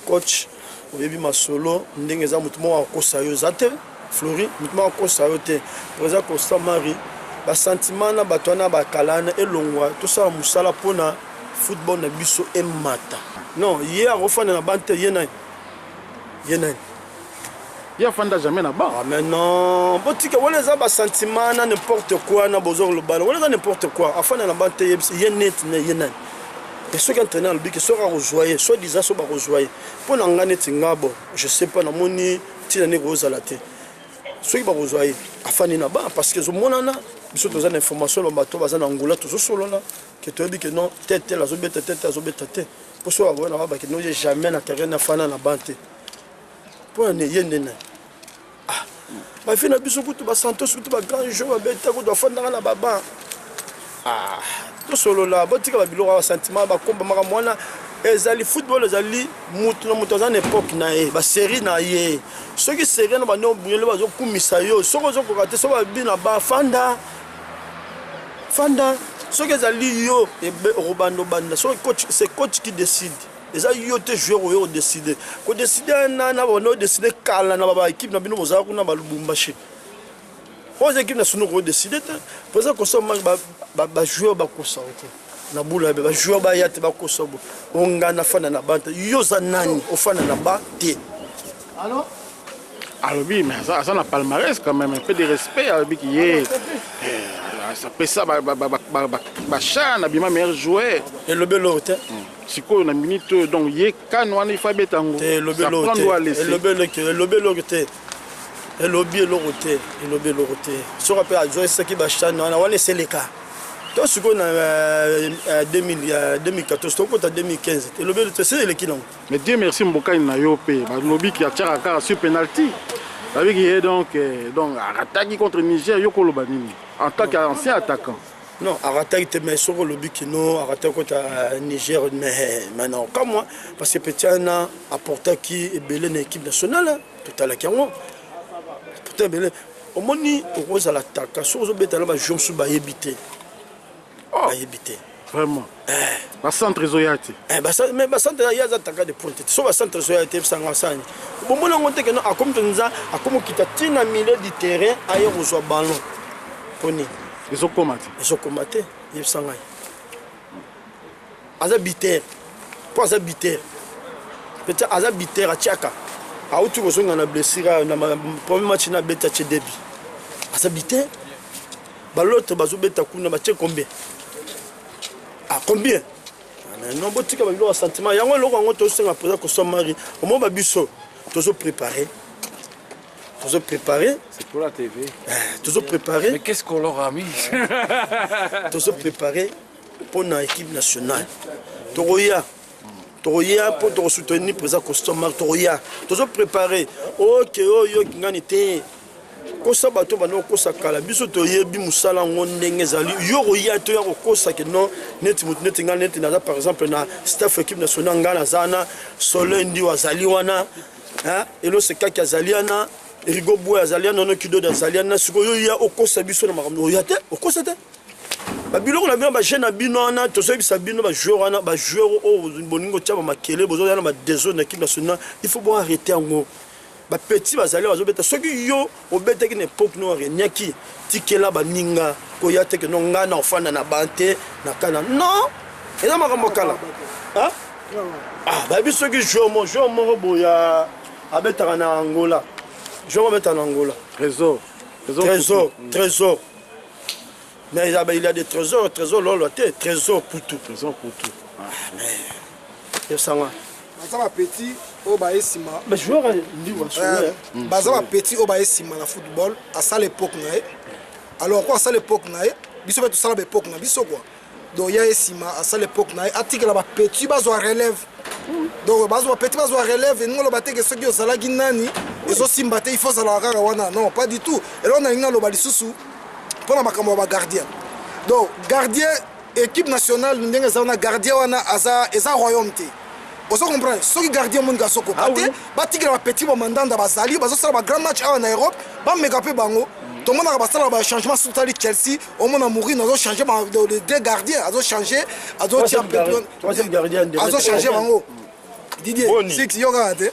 coach oyebi masolo ndenge za mutu mo akosa yo zate Flori mutu mo akosa yo te président Constant Marie ba sentiment na bato na bakalana elongwa to sa musala pona football na biso emata non hier refana na bante yena ya fanda jamais na ba ah mais non botika wala za ba sentiment na n'importe quoi na bozor le ballon wala za n'importe quoi afana na bante yenet na yena et ceux qui entraînent le bic sera rejoyé soit disant soit rejoyé pour n'engagner tingabo je sais pas na moni tina ne rosa la té ceux qui va rejoyé afani na ba parce que zo monana biso toza na information lo bato baza na Angola tozo solo là que tu dis que non tête la zobeta tête azobeta tête pour soit avoir na ba que non j'ai jamais na carrière na fana na bante pour ne yendena ah ba fina biso kutu ba santos kutu ba grand jeu ba beta ko do fanda na baba ah to solo là botika ba biloko ba sentiment ba komba maka mwana ezali football ezali mutu za na époque na ye ba série na ye ceux qui série na ba no buyele ba zo kumisa yo soko zo kokate so ba bina ba fanda ceux qui ezali yo et robando banda so coach c'est coach qui décide eza yo te joueur yo décider ko décider na bono décider kala na ba équipe na bino boza kuna ba Lubumbashi aux équipes nationales ko décider pour ça qu'on soit ba joueur ba kosa na bula ba joueur ba yate ba kosa bo onga fana na banta yo za nani ofana na ba te alors oui mais ça na palmarès quand même un peu de respect alors qui est ça peut ça ba chana bima meilleur joueur et le belo te siko na minute donc ye kan wana il faut betango et le belo te et lobby l'oroté et lobby l'oroté sur rappel jouer ce qui va chana on va laisser les cas toi ce qu'on a 2014 toi quand 2015 et lobby c'est le qui non mais Dieu merci mboka na yo pe ba lobby qui a tiré à sur penalty avec donc attaque contre Niger yo koloba nini en tant qu'ancien attaquant non attaque te mais sur le lobby qui non attaque contre Niger mais maintenant comme moi parce que petit a apporté qui est belle une équipe nationale tout à la Congo au moni rose à l'attaque sur zo betala ba jom su ba yebité vraiment ba centre zoyati mais ba centre ya za attaque de pointe so ba centre zoyati sanga sani bon mona ngonte que non akomo tonza akomo kitatina milieu du terrain ayo reçoit ballon poni ils ont combattu yeb sanga aza biter pour aza biter peut-être aza biter a tiaka a outu ko songa na blessure na premier match na beta che début asabité ba l'autre bazo beta kuna ba che combien ah combien non botika ba bilo sentiment yango loko ngo to senga poza ko somari au moment ba biso tozo préparer c'est pour la TV tozo préparer mais qu'est-ce qu'on leur a mis tozo préparer pour na équipe nationale Toroya pour te soutenir président Constant Toroya tozo préparer OK yo ngani te kosa bato bano kosa kala biso to yebi musala ngondenge zali yo roya to ya kosa ke non net ngana net na par exemple na staff équipe nationale ngana zana Solendi wazali wana hein et lo c'est kaka zaliana Rigo Boy azaliana no kido da zaliana siko yo ya okosa biso na makambo yo te okosa te ba biloko na bino ba jeune na bino na to so bisa bino ba joueur au boningo tia ba makele bozo na ba dézone na équipe nationale il faut bon arrêter ngo ba petit bazali bazo beta soki yo obeta ki na époque no renyaki tikela ba ninga ko ya te ke no ngana ofana na bante na kana non eza makambo kala hein ba biso ki joueur mo boya abeta na Angola joueur abeta na Angola trésor mais il y a des trésors lolo trésor pour tout ah mais ça va bazaba petit au baesima mais joueur ndi wa bazaba petit au baesima na football à ça l'époque nae alors quoi ça l'époque nae biso beto sala l'époque na biso quoi donc ya esima à ça l'époque nae article la petit bazo relève donc bazo petit bazo relève et ngolo bateke soki osala ginani ezo simbate il faut ça la rara wana non pas du tout et là on a ngalo ba lisusu pour la makambo ba gardien donc gardien équipe nationale ndenge za na gardien wana eza royaume te vous comprenez ceux qui gardien mon gaso ko paté batikela ba petit ba mandanda bazali bazo sala ba grand match en Europe ba megape bango tout le monde a basala ba changement sur Chelsea au monde a mourir nous changer les deux gardiens azo changer azo tirer troisième gardien azo changer bango Didier, six yoga te. Ouais.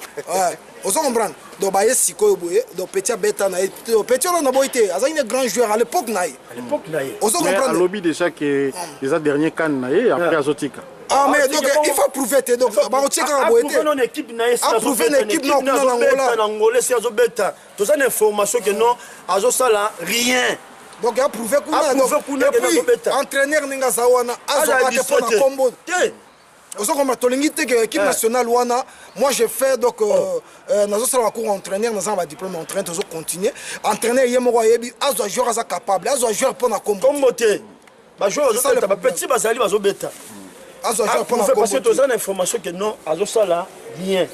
Vous comprenez? Donc bah yes siko boye, donc petit beta na petit on a boité, ça un grand joueur à l'époque naï. À l'époque naï. Vous comprenez? À lobby déjà que les derniers can naï après Azotika. Ah mais donc il faut prouver te donc bah on check en boité. Prouver une équipe naï, prouver une équipe non en Angola, c'est Azobeta. Tout ça information que non Azo sala rien. Donc il a prouvé qu'on a donc entraîneur ninga zawana Azo a fait pour combo. Vous comprenez que l'équipe nationale wana, moi j'ai fait donc nazo sala cours entraîneur dans un diplôme entraîneur toujours continuer entraîneur yemo wa yebi Azo joueur za capable Azo joueur pour na combo. Combo te. Ba joueur Azobeta ba petit bazali bazobeta. Azo joueur pour na combo. Parce que tu as l'information que non Azo sala rien.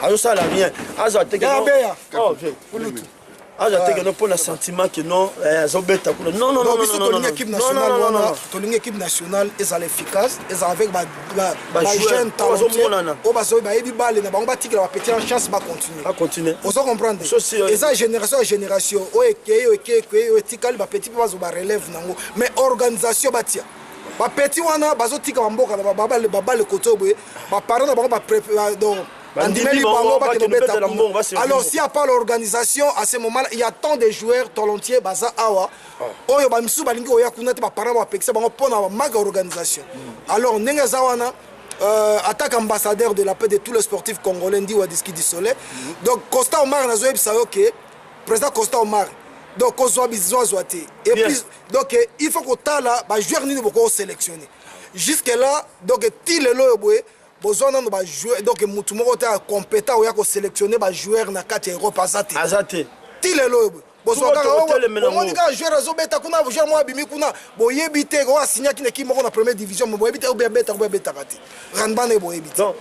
Azo sala rien. Azo te que non. Ah, j'ai que non pour le sentiment que non, Azobeta. Non, non, non, non, non, l'équipe nationale, non, l'équipe nationale est efficace, est avec les jeunes talentueux. Au bas, il y a des balles, qui ont petite chance de continuer. À continuer. Vous comprenez? Et ça, génération à génération, petit relève, mais organisation, les petits wana bazotika bamboka na baba le koto boye ba parents na bango ba préparer donc alors s'il n'y a pas l'organisation à ce moment là il y a tant de joueurs talentiers baza awa oyo ba misu balingi oya kuna te ba parents ba pekisa bango pona ma organisation alors ndenge za wana attaque ambassadeur de la paix de tous les sportifs congolais ndi Wadiski du Soleil donc Costa Omar nazo yebisa yo ke président Costa Omar donc et puis donc il faut que là ba joueur nini boko sélectionner jusque là donc ti lelo boye besoin de jouer donc mutu moko ta compétent oya ko sélectionner ba joueur na kati Europe azate ti lelo besoin ka joueur azobeta kuna joueur mo abimi kuna boyebi te ko signer ki équipe moko na première division boyebi te ou bien beta kati ranbane boyebi donc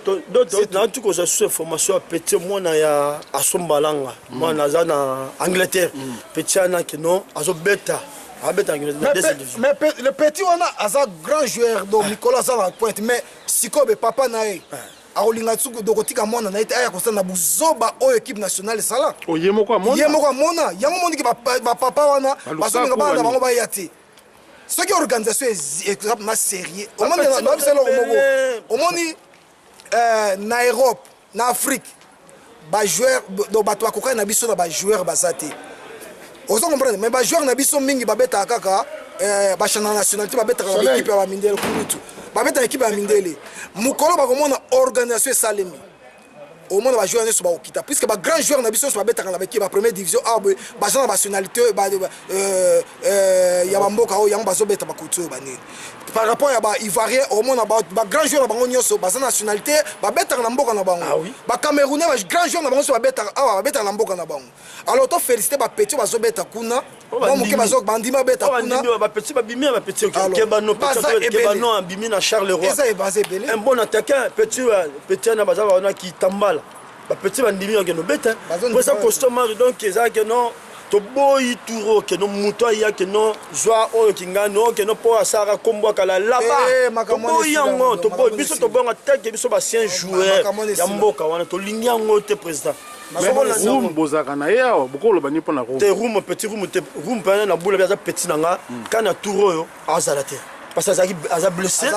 na tout ko ça formation petit moi na ya asombalanga moi na za na Angleterre petit ana que non azobeta. Mais le petit on a un grand joueur donc Nicolas à la pointe mais sikobe papa nae aolinga tsuku dokotika mona na ite aya kosana buzoba o équipe nationale sala oyemo kwa mona yango moni ki ba papa wana basoninga bana bango ba yati ce qui organisation est na sérieux au monde na biselo au moni na Europe na Afrique ba joueur do bato akoka na biso na ba joueur basati. Vous comprenez? Mais les joueurs n'ont mingi babeta kaka bachana nationalité babeta l'équipe à Mindele kurutu babeta l'équipe à Mindele mukolo bakomona organisation salemi au monde les joueurs ne sont pas okita puisque les grands joueurs n'ont babeta dans l'équipe à première division ah bachana nationalité ya bamboka o yango bazobeta bakutu banini par rapport à Ivoirien au monde ba grand joueur bango nyonso basa nationalité babeta na mboka na bango ba Camerounais ba grand joueur na bango so babeta na mboka na bango alors to féliciter ba petit bazobeta kuna mo muke bazo bandima beta kuna ba petit babimi ba petit kebano kebano bimi na Charleroi un bon attaquant petit na baza wana ki tambala ba petit bandimi ngeno beta pour ça costume donc ezaka non to boyi turo que no muto ya que no joa o kingano que no po asara kombo kala laba to boyi yango to boyi biso to bonga teke biso ba 100 joueurs ya mboka wana to lingi yango te président room bozaka na ya bokolo bani pona room te room petit room pa na boula bia petit nanga kana turo yo azala te parce que aza blessé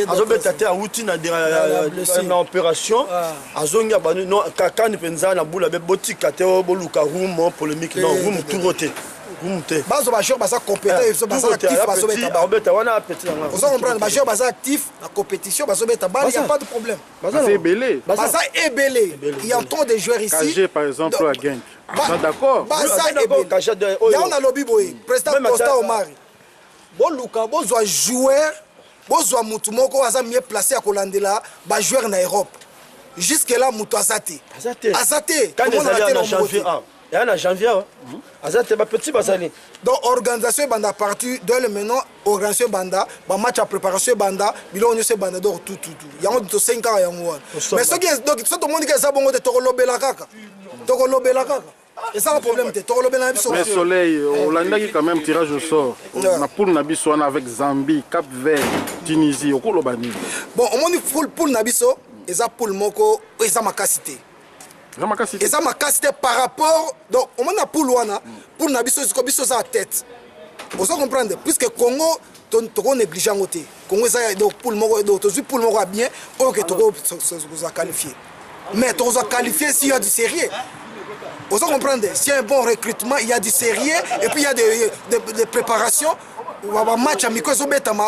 azobetate auti na opération azongia banu non kakani penza na boula be botika te boluka room polémique non room turote room te bazo ba joueur basa compétent et basa actif bazo beta wana petit nanga vous comprenez ba joueur basa actif la compétition bazo beta il y a pas de problème c'est belé basa est belé il y a tant de joueurs ici KG par exemple à Genk d'accord basa est belé il y a on a lobby boy président Costa Omar boluka bozwa joueur bozwa mutu moko aza mieux placé à kolandela ba joueur na Europe jusque là mutu azate quand on a na janvier il y a na janvier azate ba petit basali donc organisation banda partir de le maintenant organisation banda ba match à préparation banda bilo on se banda donc tout yango to 5 ans yango mais ce qui est donc tout le monde qui est bongo de tolobela kaka et ça un problème te tolobela biso mais Soleil Hollande qui quand même tirage au sort na poule na biso na avec Zambie Cap-Vert Tunisie okoloba nini bon on moni poule na biso eza poule moko eza makasité eza makasité par rapport donc on mona poule wana poule na biso biso za tête Vous comprenez? Puisque Congo, tu négligé en côté. Congo, ça donc pour le moment, pour le moment bien, ok, tu vas qualifier. Mais tu vas qualifier s'il y a du sérieux. Vous comprenez? S'il y a un bon recrutement, il y a du sérieux et puis il y a des préparations. Un match amical,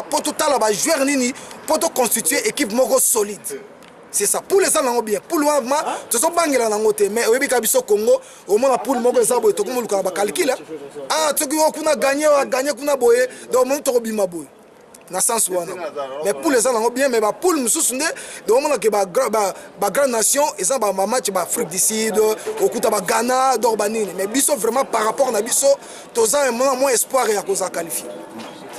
pour tout à l'heure, joueur nini, pour constituer une équipe solide. C'est ça. Pour les gens, bien. Pour le moment, tu es bangé dans le côté. Mais au Congo, au moins pour le moment, tu as calculé. Ah, tu as gagné, tu as boyé, donc tu as bimé. Mais pour les gens, bien. Mais pour le moment, donc la grande nation, ils ont un match Afrique du Sud, au Ghana, d'Orbanine. Mais vraiment par rapport à Bisso, tu as un moins espoir à qualifier.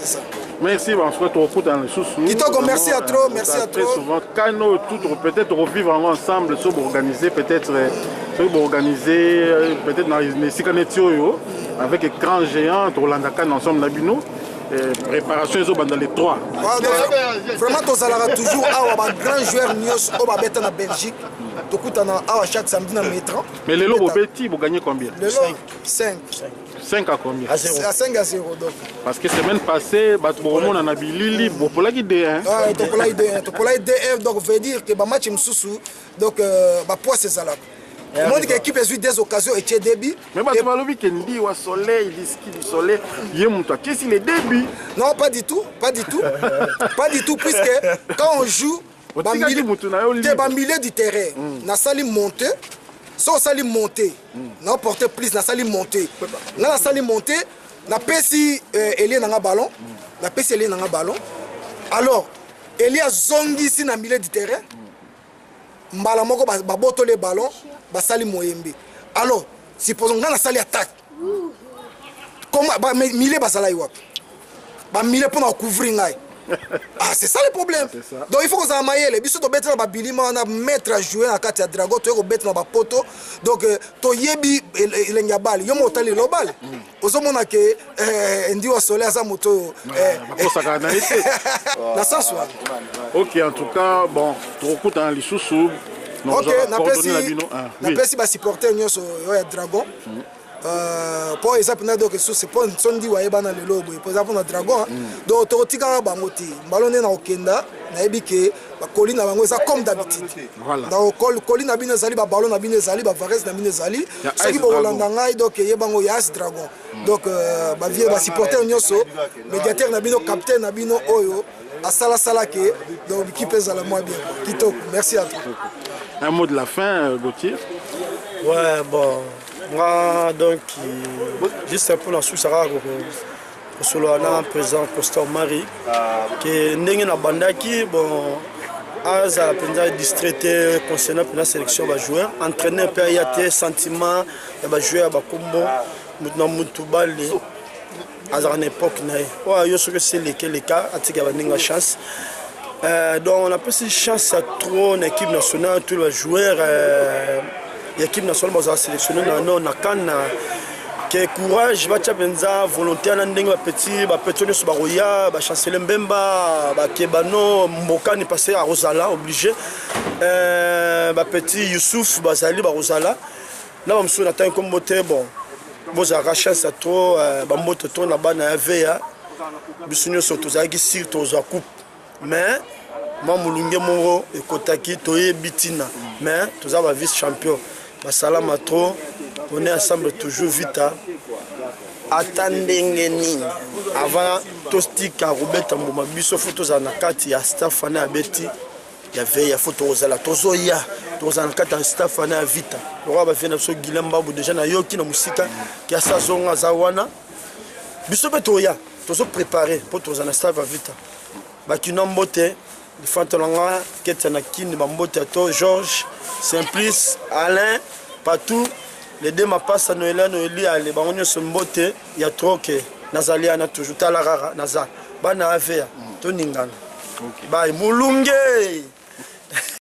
C'est ça. Merci, on se retrouve dans le sous-sous. Merci à trop, merci à trop. Très souvent, quand nous peut-être revivre ensemble, pour organiser peut-être dans les Sikanetio avec écran géant, Rolandakan ensemble Nabino. Préparation dans les trois. Vraiment, tu as toujours un grand joueur Nios en Belgique. Tu as chaque samedi dans le métro. Mais les lots petits, vous gagnez combien? 5. 5 à combien? À 5 à 0. Donc. Parce que semaine passée, on a Bilili, pour la D1. Pour la D1, donc veut dire que le match est sous. Donc, le poids c'est ça là. Moi, l'équipe a eu des occasions et début. Mais tu vas le week-end, il y a soleil, il ski du soleil. Qu'est-ce qu'il est début? Non, pas du tout. Pas du tout, puisque quand on joue, milieu du terrain, na sali monter. So sali monter, na porter plus, na sali monter. Na sali monter, na pesi Elie na ballon, na pesi Elie na ballon. Alors, Elie a zongi si na milieu du terrain. Mbala moko ba boto le ballon, ba sali moyembe. Alors, supposons nga na sali attaque. Comment ba milieu ba sala iwa. Ba milieu pour na couvrir ngai. Ah, c'est ça le problème. Ça. Donc il faut que ça aille. Les bisous de mettre dans Bilima, on a mettre à jouer à Katia Drago, tu es mettre dans la poto. Donc to yebi il y a balle. Yo monte le bal. Aux hommes on a que ndi wa soleil à sa moto. La sens. Ok, en tout cas, bon, tu recoutes dans les sous-sous. Ok, na pesi ba supporter nyoso yo ya Dragon. Pour exemple, c'est pas une sonde qui est dans le lobo. Pour exemple, na Dragon, donc tu retires bangoti. Ballonné na okenda, na ebike, ba colline na bango ça comme d'habitude. Donc colline na bino zali ba ballon na bino zali ba Varese na bino zali. Ce qui bo Rolanda ngai donc yebango yas Dragon. Donc ba vie ba supporter nyoso, médiateur na bino capitaine na bino oyo. Asala sala ke donc l'équipe est à la moins bien. Kitoko, merci à toi. Un mot de la fin, Gauthier. Ouais, bon. Moi, donc, juste un peu dans sous Sarah, pour ce président Costa Marie, qui n'est pas bandaki, bon, à la distraité concernant la sélection des joueurs, entraîner il y a des sentiments, il y a des joueurs, il y a des joueurs, à une époque, je sais que c'est le cas, il y a une chance. Donc, on a pas cette chance à trop en équipe nationale, tous les joueurs. L'équipe nationale va sélectionner dans la canne. Que courage, va volontaire dans les petits, petit sur Baroya, chancelier Mbemba, Kebano, Mboka n'est passé à Rosala, obligé. Petit Youssouf, Bazali, Rosala. Là, on me attend comme moteur, bon. Bon, ça chance à trop, moteur tourne là-bas dans la VA. Bissounio sont tous à Gisir, tous à coupe. Mais, moi, Moulungue Moro et Kotaki, Toye Bitina. Mais, tous à vice-champion. Salam à trop, on est ensemble toujours vite. Attendez, avant Tostika, Robert Mbouma, Bisso, photos en akati, ya Stafane Abeti, il y avait ya photo Rosala, Tozoya, Tozanakata, Stafane Vita. Le roi va faire un Guilhem Babou, déjà, na Yoki, na Moussika, qui a sa zone à Zawana. Bisso Betoya, Tozo préparé pour Tozana Stafane Vita. Bakina Mbote, le Fantolanga, Ketanakin, Bambote, Georges, Simplice, Alain, partout. Les deux ma passe à Noël, les barons sont mbotés. Il y a trop que Nazali a toujours Talarara, Nazar, Bana Avea, Toningan. Bye, Moulungue.